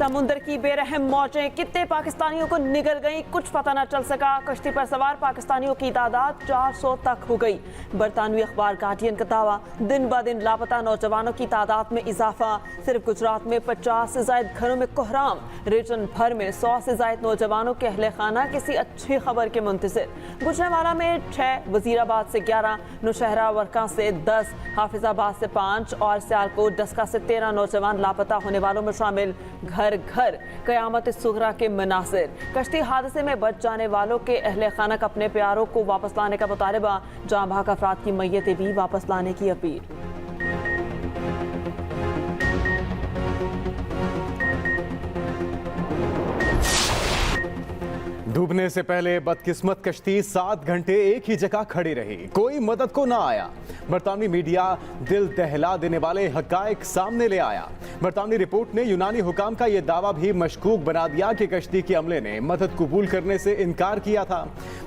समुद्र की बेरहम मौजें कितने पाकिस्तानियों को निगल गई, कुछ पता न चल सका। कश्ती पर सवार पाकिस्तानियों की तादाद 400 तक हो गई। बरतानवी अखबार गार्डियन का दावा, दिन ब दिन लापता नौजवानों की तादाद में इजाफा। सिर्फ गुजरात में 50 से ज्यादा घरों में कोहराम। रीजन भर में 100 से ज्यादा नौजवानों के अहले खाना किसी अच्छी खबर के मुंतज़िर। गुजरांवाला में 6, वजीराबाद से 11, नौशहरा वर्का से 10, हाफिजाबाद से 5 और सियालकोट डस्का से 13 नौजवान लापता होने वालों में शामिल। घर घर कयामत सुगरा के मनासिर। कश्ती हादसे में बच जाने वालों के अहले खाना अपने प्यारों को वापस लाने का मुतालबा। जाँ भाग अफराद की मैयतें भी वापस लाने की अपील। डूबने से पहले बदकिस्मत कश्ती 7 घंटे एक ही जगह खड़ी रही, कोई मदद को ना आया। बरतानवी मीडिया दिल दहला देने वाले हकायक सामने ले आया। बरतानवी रिपोर्ट ने यूनानी हुकाम का यह दावा भी मशकूक बना दिया कि कश्ती के अमले ने मदद कबूल करने से इनकार किया था।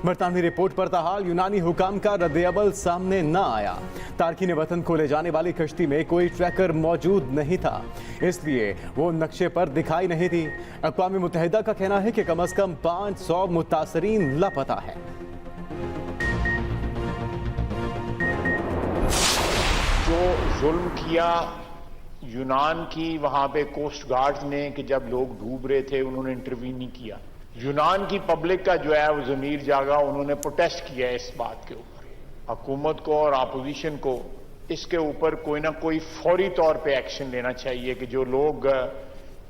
बरतानवी रिपोर्ट पर ताहाल यूनानी हुकाम का रद्द-ए-अमल सामने न आया। तारकीन वतन को ले जाने वाली कश्ती में कोई ट्रैकर मौजूद नहीं था, इसलिए वो नक्शे पर दिखाई नहीं थी। अक़वाम मुत्तहिदा का कहना है कि कम अज कम 500 मुतासरीन लापता है। जो जुल्म किया यूनान की वहां पे कोस्ट गार्ड ने कि जब लोग डूब रहे थे उन्होंने इंटरवीन नहीं किया। यूनान की पब्लिक का जो है वो ज़मीर जागा, उन्होंने प्रोटेस्ट किया इस बात के ऊपर। हुकूमत को और अपोजिशन को इसके ऊपर कोई ना कोई फौरी तौर पे एक्शन लेना चाहिए कि जो लोग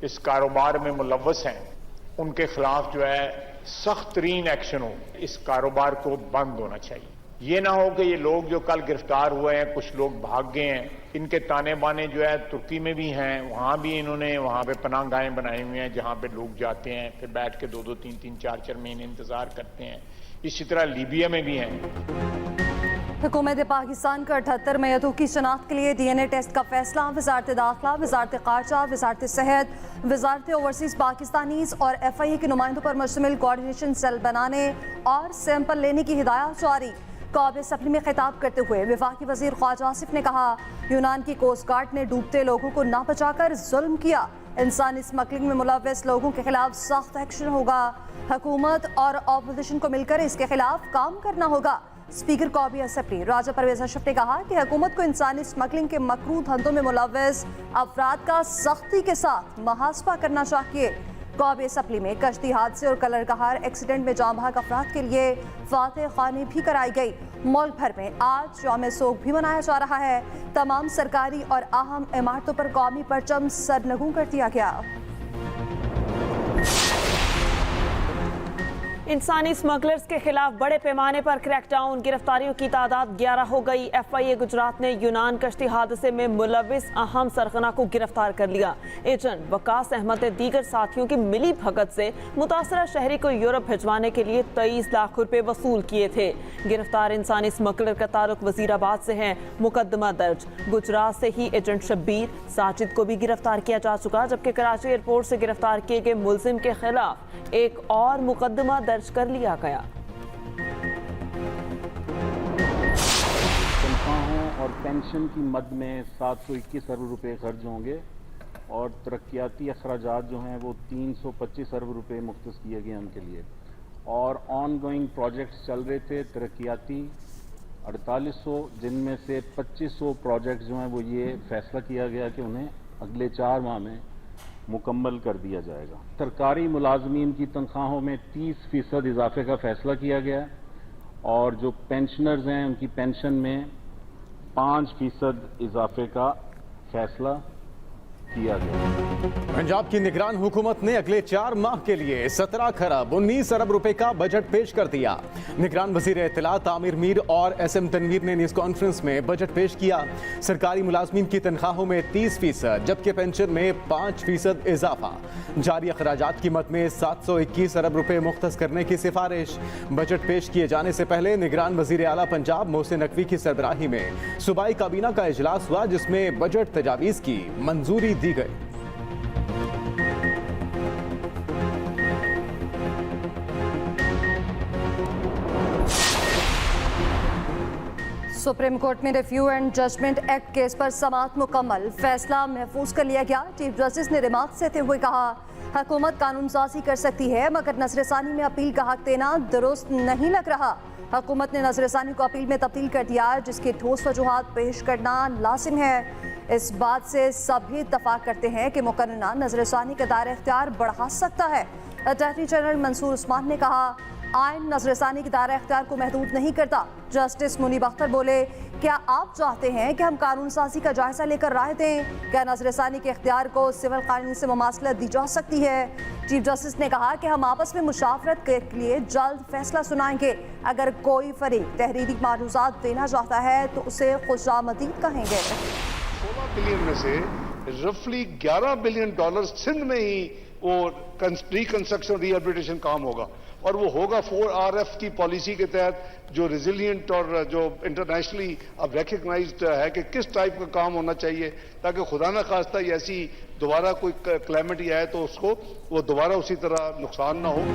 इस कारोबार में मुलव्वस हैं उनके खिलाफ जो है सख्त तरीन एक्शन हो। इस कारोबार को बंद होना चाहिए। ये ना हो कि ये लोग जो कल गिरफ्तार हुए हैं, कुछ लोग भाग गए हैं, इनके ताने बाने जो है तुर्की में भी हैं, वहां भी इन्होंने वहां पे पनाहगाहें बनाई हुई हैं जहां पे लोग जाते हैं, फिर बैठ के 2-2, 3-3, 4-4 महीने इंतजार करते हैं। इसी तरह लीबिया में भी हैं। हुकूमत पाकिस्तान का 78 मैयतों की शनाख्त के लिए DNA टेस्ट का फैसला। वजारत दाखिला, वजारत ख़ारजा, वजारत सेहत, वजारत ओवरसीज़ पाकिस्तानीज़ और FIA के नुमाइंदों पर मुश्तमिल कोऑर्डिनेशन सेल बनाने और सैंपल लेने की हिदायत जारी। कौम असम्बली में खिताब करते हुए वफाकी वज़ीर ख्वाजा आसिफ ने कहा, यूनान की कोस्ट गार्ड ने डूबते लोगों को ना बचाकर जुल्म किया। इंसानी स्मगलिंग में मुलव्वस लोगों के खिलाफ सख्त एक्शन होगा। हुकूमत और अपोजिशन को मिलकर इसके खिलाफ काम करना होगा। स्पीकर कौमी असम्बली राजा परवेज अशरफ ने कहा कि हुकूमत को इंसानी स्मगलिंग के मकरूह धंधों में मुलव्वस अफराद का सख्ती के साथ मुहासबा करना चाहिए। कौमी असम्बली में कश्ती हादसे और कलरकहार एक्सीडेंट में जाँ भाग अफराद के लिए फातह ख़्वानी भी कराई गई। मुल्क भर में आज यौम सोग भी मनाया जा रहा है। तमाम सरकारी और अहम इमारतों पर कौमी परचम सरनगू कर दिया गया। इंसानी स्मगलर्स के खिलाफ बड़े पैमाने पर क्रैकडाउन। गिरफ्तारियों की तादाद 11 हो गई। FIA गुजरात ने यूनान कश्ती हादसे में मुलव्विस अहम सरगना को गिरफ्तार कर लिया। एजेंट वकास अहमद ने दीगर साथियों की मिली भगत से मुतासरा शहरी को यूरोप भिजवाने के लिए 23 लाख रुपए वसूल किए थे। गिरफ्तार इंसानी स्मगलर का ताल्लुक वजीराबाद से है। मुकदमा दर्ज। गुजरात से ही एजेंट शब्बीर साजिद को भी गिरफ्तार किया जा चुका, जबकि कराची एयरपोर्ट से गिरफ्तार किए गए मुलजिम के खिलाफ एक और मुकदमा दर्ज कर लिया गया। तनख्वाहों और पेंशन की मद में 721 अरब रुपए खर्च होंगे और तरक्याती अखराजात जो हैं वो 325 अरब रुपए मुख्तस किए गए उनके लिए। और ऑन गोइंग प्रोजेक्ट्स चल रहे थे तरक्याती 4800, जिनमें से 2500 प्रोजेक्ट्स जो हैं वो ये फैसला किया गया कि उन्हें अगले 4 माह में मुकम्मल कर दिया जाएगा। सरकारी मुलाजमीन की तनख्वाहों में 30% इजाफे का फैसला किया गया और जो पेंशनर्स हैं उनकी पेंशन में 5% इजाफे का फैसला किया गया। पंजाब की निगरान हुकूमत ने अगले 4 माह के लिए 17 खरब 19 अरब रुपए का बजट पेश कर दिया। निगरान वजीर इत्तलात आमिर मीर और SM तनवीर ने न्यूज़ कॉन्फ्रेंस में बजट पेश किया। सरकारी मुलाजमीन की तनख्वाहों में 30%, जबकि पेंशन में 5% इजाफा। जारी अखराजात की मद में 721 अरब रुपए मुख्तस करने की सिफारिश। बजट पेश किए जाने से पहले निगरान वजीर आला पंजाब मोहसिन नकवी की सरबराही में सूबाई काबीना का इजलास हुआ, जिसमें बजट तजावीज की मंजूरी दी गई। सुप्रीम कोर्ट में review and judgment act case पर समाअत मुकम्मल, फैसला महफूज कर लिया गया। चीफ जस्टिस ने रिमार्क देते हुए कहा, हुकूमत कानून साजी कर सकती है मगर नजरसानी में अपील का हक देना दुरुस्त नहीं लग रहा। हुकूमत ने नजरसानी को अपील में तब्दील कर दिया, जिसकी ठोस वजूहात पेश करना लाजिम है। इस बात से सभी इत्तफाक करते हैं कि मुकर्ररा नजरसानी का दायरा इख्तियार बढ़ा सकता है। अटॉर्नी जनरल मंसूर उस्मान ने कहा, आइन नजरसानी के दायरा इख्तियार को महदूद नहीं करता। जस्टिस मुनीब अख्तर बोले, क्या आप चाहते हैं कि हम कानून साजी का जायजा लेकर राय दें? क्या नजरसानी के इख्तियार को सिविल कानून से मुमासलत दी जा सकती है? चीफ जस्टिस ने कहा कि हम आपस में मुशावरत के लिए जल्द फैसला सुनाएंगे। अगर कोई फरीक तहरीरी मालूमात देना चाहता है तो उसे खुशामदीद कहेंगे। 16 बिलियन में से रफली $11 बिलियन सिंध में ही वो रिकंस्ट्रक्शन रिहेबिलिटेशन काम होगा, और वो होगा 4RF की पॉलिसी के तहत, जो रेजिलिएंट और जो इंटरनेशनली अब रिकग्नाइज्ड है कि किस टाइप का काम होना चाहिए, ताकि खुदा न खास्ता ऐसी दोबारा कोई क्लाइमेटी आए तो उसको वो दोबारा उसी तरह नुकसान ना हो।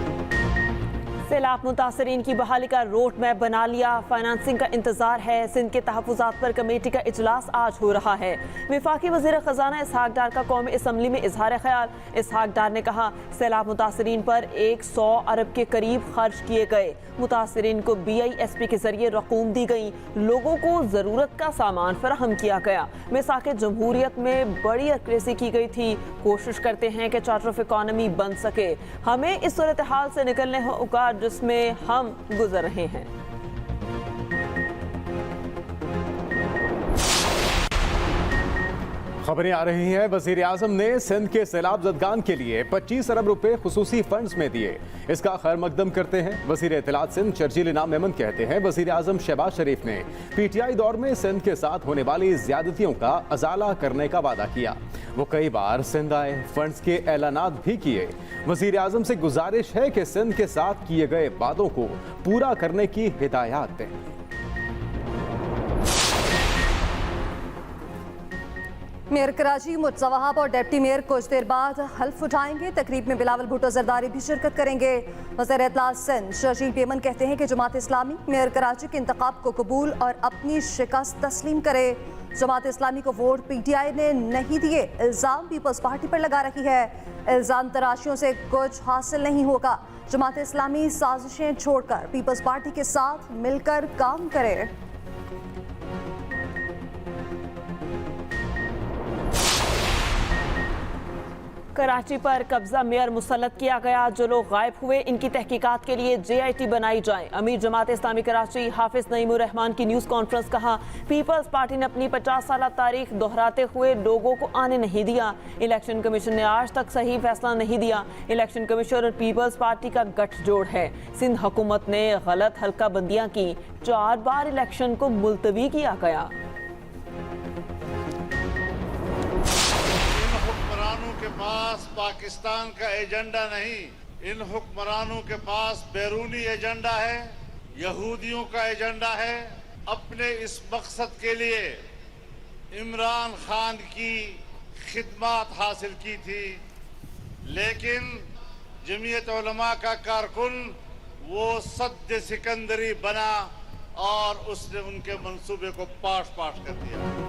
सैलाब मुतासरीन की बहाली का रोड मैप बना लिया, फाइनेंसिंग का इंतजार है। सिंध के तहफ़्फ़ुज़ात पर कमेटी का इजलास आज हो रहा है। वफाकी वज़ीर ख़ज़ाना इसहाक डार का कौमी असम्बली में इजहार ख्याल। इसहाक डार ने कहा, सैलाब मुतासरीन पर 100 अरब के करीब खर्च किए गए। मुतासरीन को BISP के जरिए रकूम दी गई, लोगों को ज़रूरत का सामान फराहम किया गया। मिसाक जमहूरियत में बड़ी एक्रेसी की गई थी। कोशिश करते हैं कि चार्टर ऑफ इकॉनमी बन सके। हमें इस सूरत हाल से निकलने होगा जिसमें हम गुजर रहे हैं। खबरें आ रही हैं, वजीर आजम ने सिंध के सैलाब ज़दगान के लिए 25 अरब रुपए खुसूसी फंड्स में दिए। इसका खैर मकदम करते हैं वजीर इत्तलात सिंध शर्जील इनाम मेमन कहते हैं, वजीर आजम शहबाज शरीफ ने PTI दौर में सिंध के साथ होने वाली ज्यादतियों का अजाला करने का वादा किया। वो कई बार सिंध आए, फंड्स के ऐलानात भी किए। वजीर आजम से गुजारिश है कि सिंध के साथ किए गए वादों को पूरा करने की हिदायत दें। मेयर कराची मुर्तज़ा वहाब और डिप्टी मेयर कुछ देर बाद हल्फ उठाएंगे। तकरीब में बिलावल भुट्टो जरदारी भी शिरकत करेंगे। वज़ीर इत्तलात सिंध शर्जील पेमन कहते हैं कि जमात इस्लामी मेयर कराची के इंतखाब को कबूल और अपनी शिकस्त तस्लीम करे। जमात इस्लामी को वोट PTI ने नहीं दिए, इल्ज़ाम पीपल्स पार्टी पर लगा रही है। इल्ज़ाम तराशियों से कुछ हासिल नहीं होगा। जमात इस्लामी साजिशें छोड़कर पीपल्स पार्टी के साथ मिलकर काम करे। कराची पर कब्जा मेयर मुसल्लत किया गया। जो लोग गायब हुए इनकी तहकीकात के लिए JIT बनाई जाए। अमीर जमात इस्लामी कराची हाफिज नईमुर रहमान की न्यूज़ कॉन्फ्रेंस। कहा, पीपल्स पार्टी ने अपनी 50 साल तारीख दोहराते हुए लोगों को आने नहीं दिया। इलेक्शन कमीशन ने आज तक सही फैसला नहीं दिया। इलेक्शन कमीशन और पीपल्स पार्टी का गठजोड़ है। सिंध हुकूमत ने गलत हल्का बंदियां की, 4 बार इलेक्शन को मुलतवी किया गया। के पास पाकिस्तान का एजेंडा नहीं, इन हुक्मरानों के पास बैरूनी एजेंडा है, यहूदियों का एजेंडा है। अपने इस मकसद के लिए इमरान खान की खिदमत हासिल की थी, लेकिन जमीयत उलमा का कारकुन वो सद्द सिकंदरी बना और उसने उनके मंसूबे को पाश कर दिया।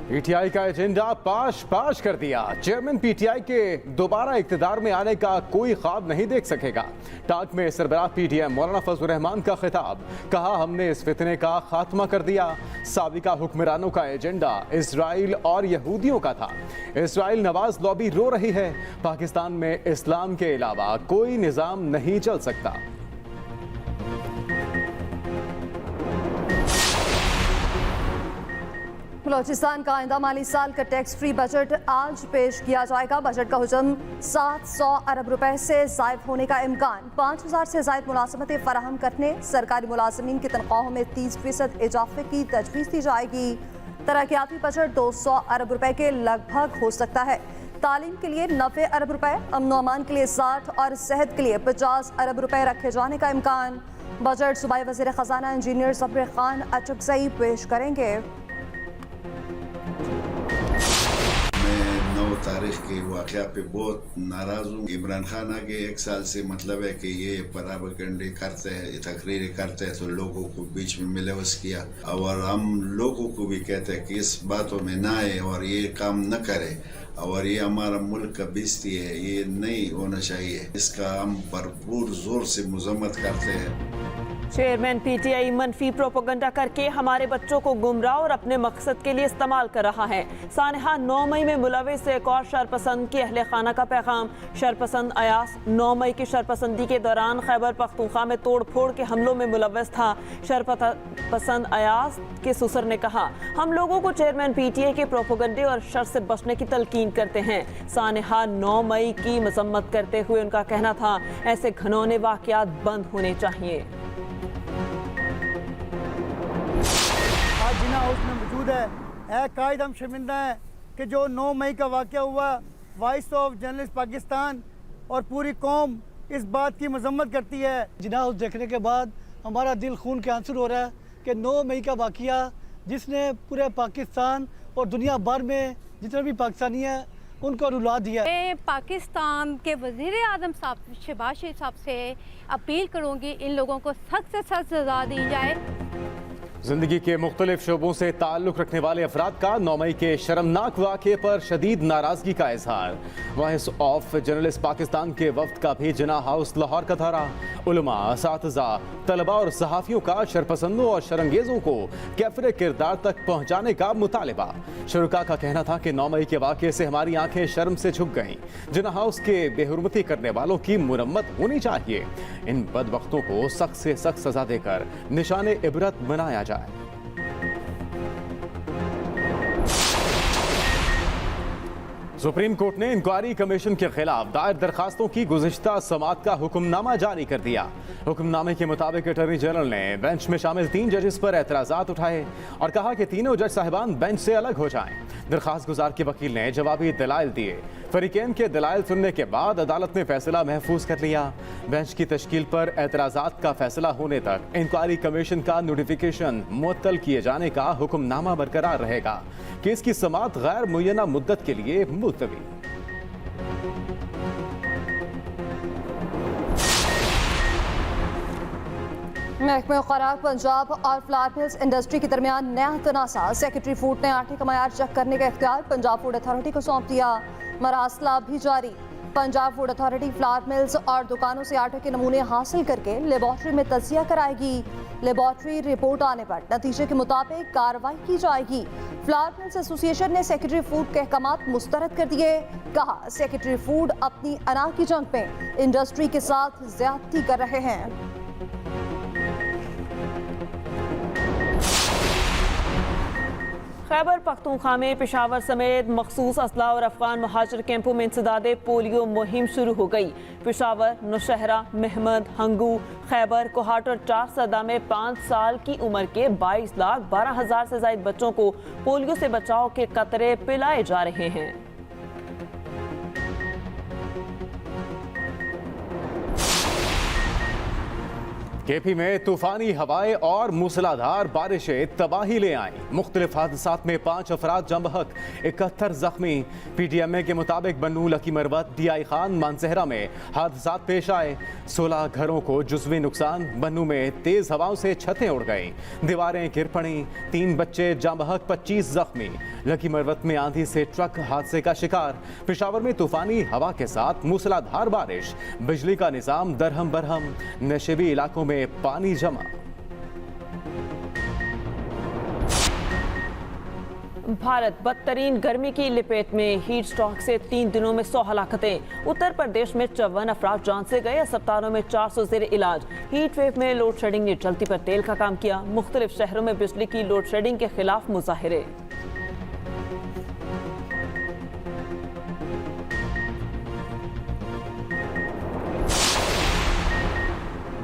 PTI का एजेंडा पाश कर दिया। चेयरमैन PTI के दोबारा इक्तिदार में आने का कोई ख्वाब नहीं देख सकेगा। टाक में सरबराह PTI मौलाना फजलुर रहमान का खिताब। कहा, हमने इस फितने का खात्मा कर दिया। साबिका हुक्मरानों का एजेंडा इसराइल और यहूदियों का था। इसराइल नवाज लॉबी रो रही है। पाकिस्तान में इस्लाम के अलावा कोई निज़ाम नहीं चल सकता। बलोचिस्तान का आइंदा माली साल का टैक्स फ्री बजट आज पेश किया जाएगा। बजट का हुजम 700 अरब रुपए से ज़ायद होने का इम्कान। 5000 से ज़ायद मुलाजमतें फराहम करने, सरकारी मुलाजमीन की तनख्वाहों में 30% इजाफे की तजवीज़ दी जाएगी। तरक्याती बजट 200 अरब रुपए के लगभग हो सकता है। तालीम के लिए 90 अरब रुपए, अमन अमान के लिए 60 और सेहत के लिए 50 अरब रुपए रखे जाने का इम्कान। बजट सूबाई वज़ीर ख़ज़ाना इंजीनियर सब्र खान अचकज़ई पेश करेंगे। तारीख के वाक़या पे बहुत नाराज़ हूँ। इमरान खान आगे 1 साल से मतलब है कि ये प्रोपेगेंडा करते हैं, तकरीरें करते हैं, तो लोगों को बीच में मिलवस किया। और हम लोगों को भी कहते हैं कि इस बातों में ना आए और ये काम न करे, और ये हमारा मुल्क का बेइज्जती है, ये नहीं होना चाहिए। इसका हम भरपूर जोर से मजम्मत करते हैं। चेयरमैन पीटीआई मनफी प्रोपेगेंडा करके हमारे बच्चों को गुमराह और अपने मकसद के लिए इस्तेमाल कर रहा है। सानहा 9 मई में मुलविस एक और शरपसंद की अहले खाना का पैगाम। शरपसंद अयास 9 मई की शरपसंदी के दौरान खैबर पख्तूनख्वा में तोड़ फोड़ के हमलों में मुलविस था। शरपसंद अयास के ससुर ने कहा, हम लोगों को चेयरमैन पीटीआई के प्रोपेगेंडे और शर से बचने की तलकीन करते हैं। सानहा 9 मई की मजम्मत करते हुए उनका कहना था, ऐसे घिनौने वाक़यात बंद होने चाहिए। आज जिना हाउस में मौजूद है कायद हम शर्मिंदा हैं कि जो 9 मई का वाक़या हुआ, वॉइस ऑफ जर्नलिस्ट पाकिस्तान और पूरी कौम इस बात की मजम्मत करती है। जिना हाउस देखने के बाद हमारा दिल खून के आंसू हो रहा है कि 9 मई का वाक़या जिसने पूरे पाकिस्तान और दुनिया भर में जितने भी पाकिस्तानी हैं उनको रुला दिया। मैं पाकिस्तान के वज़ीर आज़म साहब शहबाज शरीफ साहब से अपील करूँगी, इन लोगों को सख्त से सख्त सज़ा दी जाए। जिंदगी के मुख्तलिफ शोबों से ताल्लुक़ रखने वाले अफराद का 9 मई के शर्मनाक वाक़े पर शदीद नाराज़गी का इजहार। वॉइस ऑफ जर्नलिस्ट पाकिस्तान के वफ्द का भी जिना हाउस लाहौर का दौरा। उलमा, असातिज़ा, तलबा और सहाफ़ियों का शरपसंदों और शरंगेज़ों को कैफ़रे किरदार तक पहुँचाने का मुतालिबा। शुरका का कहना था कि 9 मई के वाक़े से हमारी आंखें शर्म से झुक गईं। जिना हाउस के बेहुरमती करने वालों की मुरम्मत होनी चाहिए। इन बदबख्तों को सख्त से सख्त सज़ा देकर निशाने इबरत बनाया जाए। सुप्रीम कोर्ट ने इंक्वायरी कमीशन के खिलाफ दायर दरखास्तों की गुज़िश्ता समाअत का हुक्मनामा जारी कर दिया। हुक्मनामे के मुताबिक अटॉर्नी जनरल ने बेंच में शामिल 3 जजेस पर एतराज़ात उठाए और कहा कि तीनों जज साहिबान बेंच से अलग हो जाएं। दरखास्त गुजार के वकील ने जवाबी दलाइल दिए। फरीकैन के दलाइल सुनने के बाद अदालत ने फैसला महफूज कर लिया। बेंच की तश्कील पर एतराज़ात का फैसला होने तक इंक्वायरी कमीशन का नोटिफिकेशन मुअत्तल किए जाने का हुक्मनामा बरकरार रहेगा। केस की समाअत गैर मुय्यना मुद्दत के लिए मुलतवी। महकमे खुराक पंजाब और फ्लावर मिल्स इंडस्ट्री के दरमियान नया तनाज़ा। सेक्रेटरी फूड ने आटे का मयार चेक करने का इख्तियार पंजाब फूड अथॉरिटी को सौंप दिया। मरासला भी जारी। Punjab food authority flower mills और दुकानों से आटे के नमूने हासिल करके लेबॉर्ट्री में तजिया कराएगी। लेबॉर्ट्री रिपोर्ट आने पर नतीजे के मुताबिक कार्रवाई की जाएगी। फ्लावर मिल्स एसोसिएशन ने सेक्रेटरी फूड के अहकामात मुस्तरद कर दिए। कहा, सेक्रेटरी फूड अपनी अना की जंग में इंडस्ट्री के साथ ज्यादती कर रहे हैं। खैबर पख्तूनख्वा में पेशावर समेत मखसूस असला और अफगान महाजिर कैंपों में इंसदादे पोलियो मुहिम शुरू हो गई। पेशावर, नौशहरा, महमद, हंगू, खैबर, कोहाट और 4 सदा में 5 साल की उम्र के 22,12,000 से ज्यादा बच्चों को पोलियो से बचाव के कतरे पिलाए जा रहे हैं। केपी में तूफानी हवाएं और मूसलाधार बारिशें तबाही ले आईं। मुख्तलिफ हादसात में 5 अफराद जम बहक, 71 जख्मी। PTMA के मुताबिक बन्नू, लकी मरवत, DI खान, मानसहरा में हादसात पेश आए। 16 घरों को जुज़वी नुकसान। बन्नू में तेज हवाओं से छतें उड़ गईं, दीवारें गिर पड़ी। 3 बच्चे जम बहक, 25 जख्मी। लकी मरवत में आंधी से ट्रक हादसे का शिकार। पेशावर में तूफानी हवा के साथ मूसलाधार बारिश, बिजली का निजाम दरहम बरहम। नशेबी इलाकों में पानी जमा। भारत बदतरीन गर्मी की लिपेट में। हीट स्ट्रोक से 3 दिनों में 100 हलाकतें। उत्तर प्रदेश में 54 अफराद जान से गए। अस्पतालों में 400 जेर इलाज। हीट वेव में लोड शेडिंग ने जल्दी पर तेल का काम किया। मुख्तलिफ शहरों में बिजली की लोड शेडिंग के खिलाफ मुजाहिरे।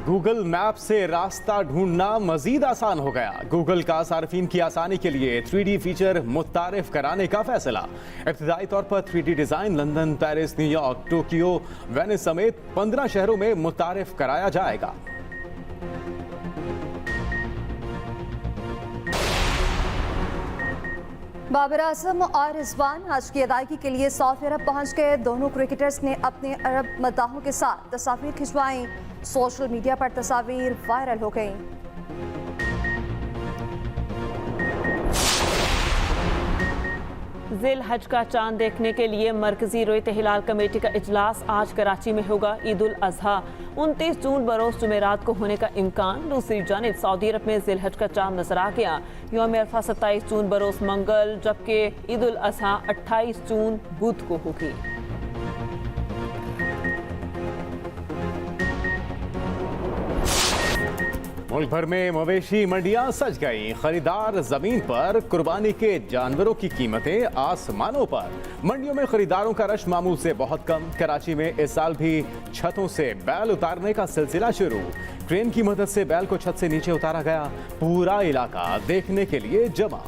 गूगल मैप से रास्ता ढूंढना मजीद आसान हो गया। गूगल का सार्फिन की आसानी के लिए 3D फीचर मुतारिफ कराने का फैसला। इब्तिदाई तौर पर 3D design London, Paris, New York, Tokyo, Venice समेत 15 शहरों में मुतारिफ कराया जाएगा। बाबर आजम और रिजवान हज की अदायगी के लिए सऊदी अरब पहुंच गए। दोनों क्रिकेटर्स ने अपने अरब मद्दाहों के साथ तस्वीर खिंचवाई। सोशल मीडिया पर तस्वीर वायरल हो गई। जिल हज का चांद देखने के लिए मरकजी रोयत हिलाल कमेटी का इजलास आज कराची में होगा। ईद उल अजहा 29 जून बरोज जुमेरात को होने का इम्कान। दूसरी जानिब सऊदी अरब में जिल हज का चांद नजर आ गया। यौम अरफा 27 जून बरोज मंगल, जबकि ईद उल अजहा 28 जून बुध को होगी। मुल्क भर में मवेशी मंडियां सज गई। खरीदार जमीन पर कुर्बानी के जानवरों की कीमतें आसमानों पर। मंडियों में खरीदारों का रश मामूल से बहुत कम। कराची में इस साल भी छतों से बैल उतारने का सिलसिला शुरू। क्रेन की मदद से बैल को छत से नीचे उतारा गया। पूरा इलाका देखने के लिए जमा।